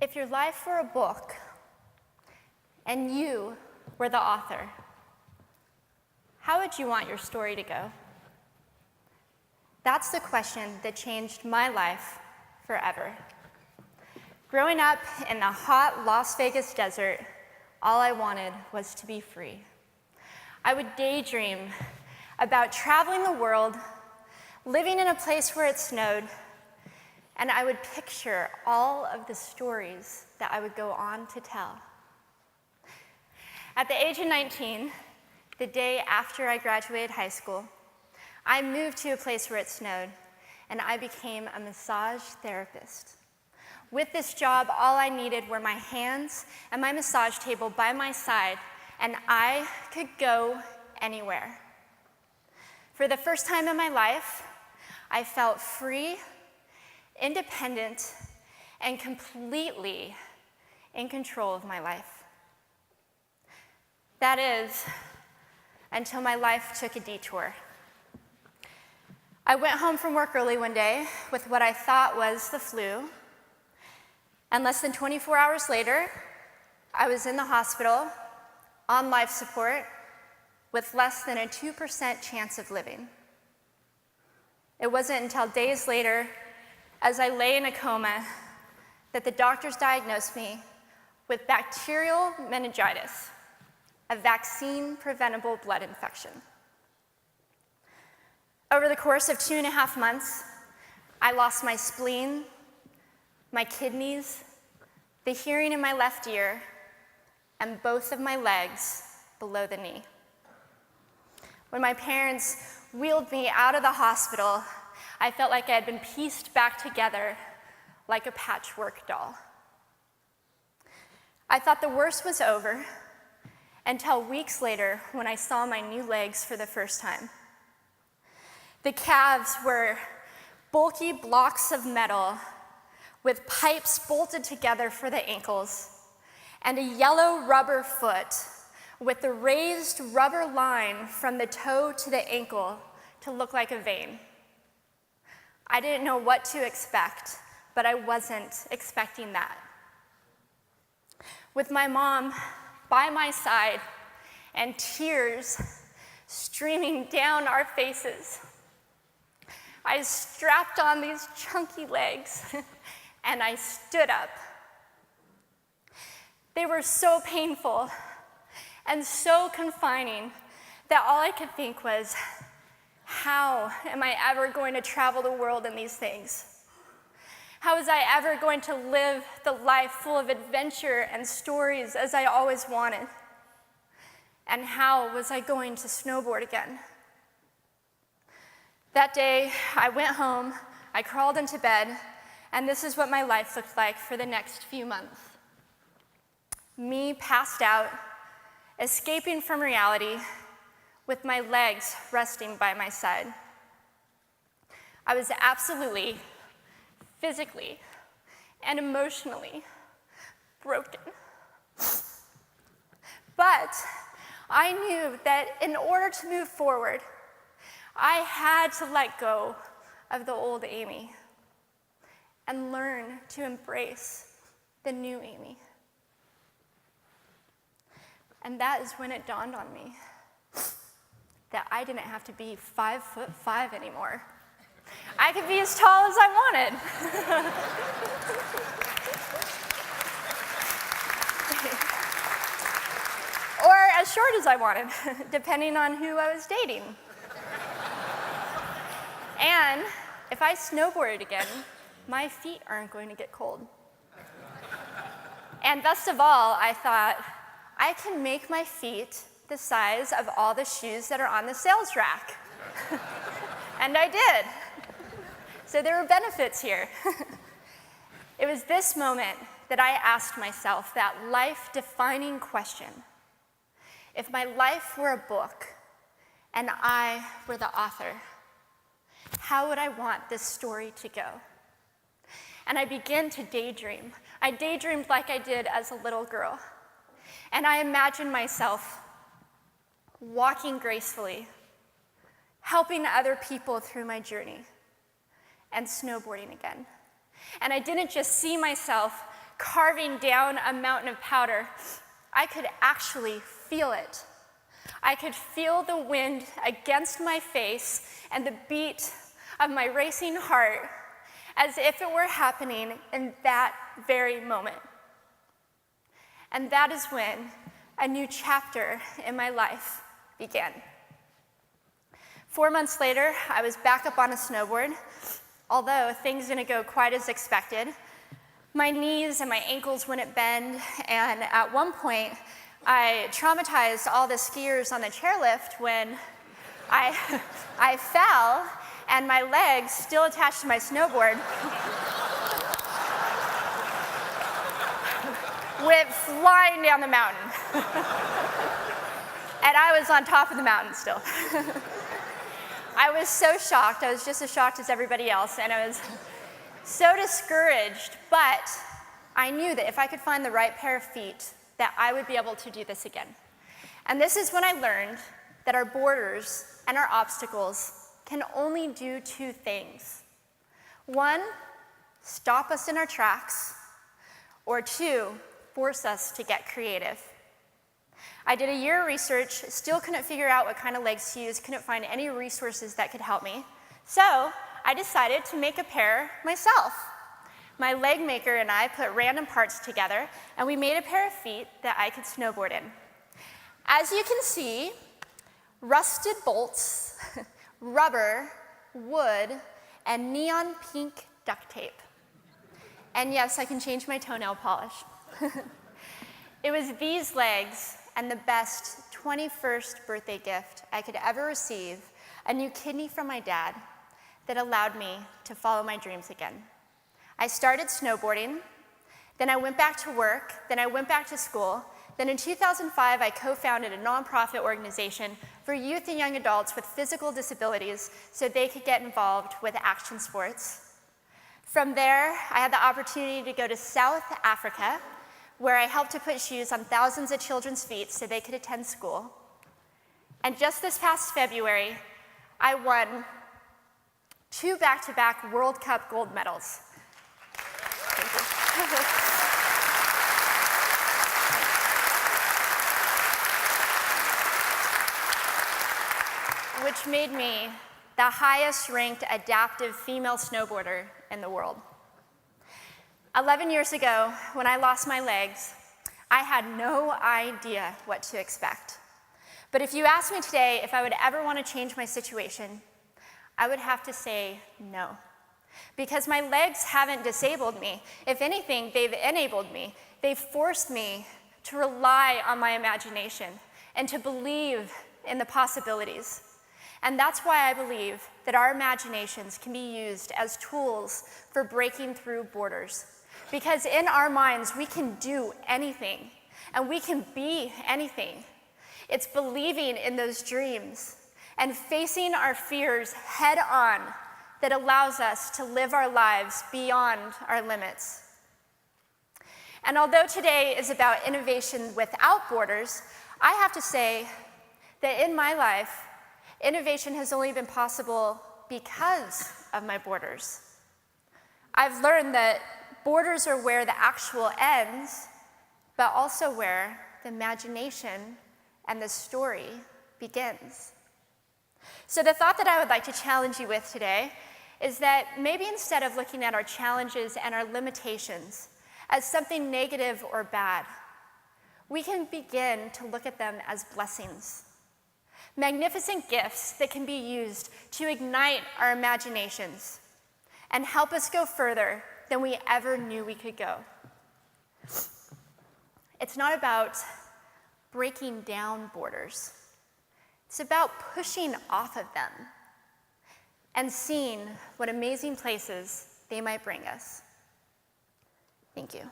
If your life were a book and you were the author, how would you want your story to go? That's the question that changed my life forever. Growing up in the hot Las Vegas desert, all I wanted was to be free. I would daydream about traveling the world, living in a place where it snowed, and I would picture all of the stories that I would go on to tell. At the age of 19, the day after I graduated high school, I moved to a place where it snowed, and I became a massage therapist. With this job, all I needed were my hands and my massage table by my side, and I could go anywhere. For the first time in my life, I felt free, independent, and completely in control of my life. That is, until my life took a detour. I went home from work early one day with what I thought was the flu, and less than 24 hours later, I was in the hospital on life support with less than a 2% chance of living. It wasn't until days later, as I lay in a coma, that the doctors diagnosed me with bacterial meningitis, a vaccine-preventable blood infection. Over the course of 2.5 months, I lost my spleen, my kidneys, the hearing in my left ear, and both of my legs below the knee. When my parents wheeled me out of the hospital, I felt like I had been pieced back together like a patchwork doll. I thought the worst was over until weeks later when I saw my new legs for the first time. The calves were bulky blocks of metal with pipes bolted together for the ankles, and a yellow rubber foot with the raised rubber line from the toe to the ankle to look like a vein. I didn't know what to expect, but I wasn't expecting that. With my mom by my side and tears streaming down our faces, I strapped on these chunky legs and I stood up. They were so painful and so confining that all I could think was, how am I ever going to travel the world in these things? How was I ever going to live the life full of adventure and stories as I always wanted? And how was I going to snowboard again? That day, I went home, I crawled into bed, and this is what my life looked like for the next few months. Me passed out, escaping from reality, with my legs resting by my side. I was absolutely, physically, and emotionally broken. But I knew that in order to move forward, I had to let go of the old Amy and learn to embrace the new Amy. And that is when it dawned on me that I didn't have to be 5'5" anymore. I could be as tall as I wanted. Or as short as I wanted, depending on who I was dating. And if I snowboarded again, my feet aren't going to get cold. And best of all, I thought, I can make my feet the size of all the shoes that are on the sales rack. And I did. So there were benefits here. It was this moment that I asked myself that life-defining question. If my life were a book and I were the author, how would I want this story to go? And I began to daydream. I daydreamed like I did as a little girl. And I imagined myself walking gracefully, helping other people through my journey, and snowboarding again. And I didn't just see myself carving down a mountain of powder, I could actually feel it. I could feel the wind against my face and the beat of my racing heart as if it were happening in that very moment. And that is when a new chapter in my life began. 4 months later, I was back up on a snowboard, although things didn't go quite as expected. My knees and my ankles wouldn't bend, and at one point, I traumatized all the skiers on the chairlift when I fell, and my legs, still attached to my snowboard, went flying down the mountain. And I was on top of the mountain still. I was so shocked. I was just as shocked as everybody else, and I was so discouraged, but I knew that if I could find the right pair of feet, that I would be able to do this again. And this is when I learned that our borders and our obstacles can only do two things. One, stop us in our tracks, or two, force us to get creative. I did a year of research, still couldn't figure out what kind of legs to use, couldn't find any resources that could help me. So I decided to make a pair myself. My leg maker and I put random parts together, and we made a pair of feet that I could snowboard in. As you can see, rusted bolts, rubber, wood, and neon pink duct tape. And yes, I can change my toenail polish. It was these legs and the best 21st birthday gift I could ever receive, a new kidney from my dad, that allowed me to follow my dreams again. I started snowboarding, then I went back to work, then I went back to school. Then in 2005, I co-founded a nonprofit organization for youth and young adults with physical disabilities so they could get involved with action sports. From there, I had the opportunity to go to South Africa, where I helped to put shoes on thousands of children's feet so they could attend school. And just this past February, I won 2 back-to-back World Cup gold medals. Thank you. Which made me the highest-ranked adaptive female snowboarder in the world. 11 years ago, when I lost my legs, I had no idea what to expect. But if you asked me today if I would ever want to change my situation, I would have to say no. Because my legs haven't disabled me. If anything, they've enabled me. They've forced me to rely on my imagination and to believe in the possibilities. And that's why I believe that our imaginations can be used as tools for breaking through borders. Because in our minds, we can do anything, and we can be anything. It's believing in those dreams and facing our fears head on that allows us to live our lives beyond our limits. And although today is about innovation without borders, I have to say that in my life, innovation has only been possible because of my borders. I've learned that borders are where the actual ends, but also where the imagination and the story begins. So the thought that I would like to challenge you with today is that maybe instead of looking at our challenges and our limitations as something negative or bad, we can begin to look at them as blessings. Magnificent gifts that can be used to ignite our imaginations and help us go further than we ever knew we could go. It's not about breaking down borders. It's about pushing off of them and seeing what amazing places they might bring us. Thank you.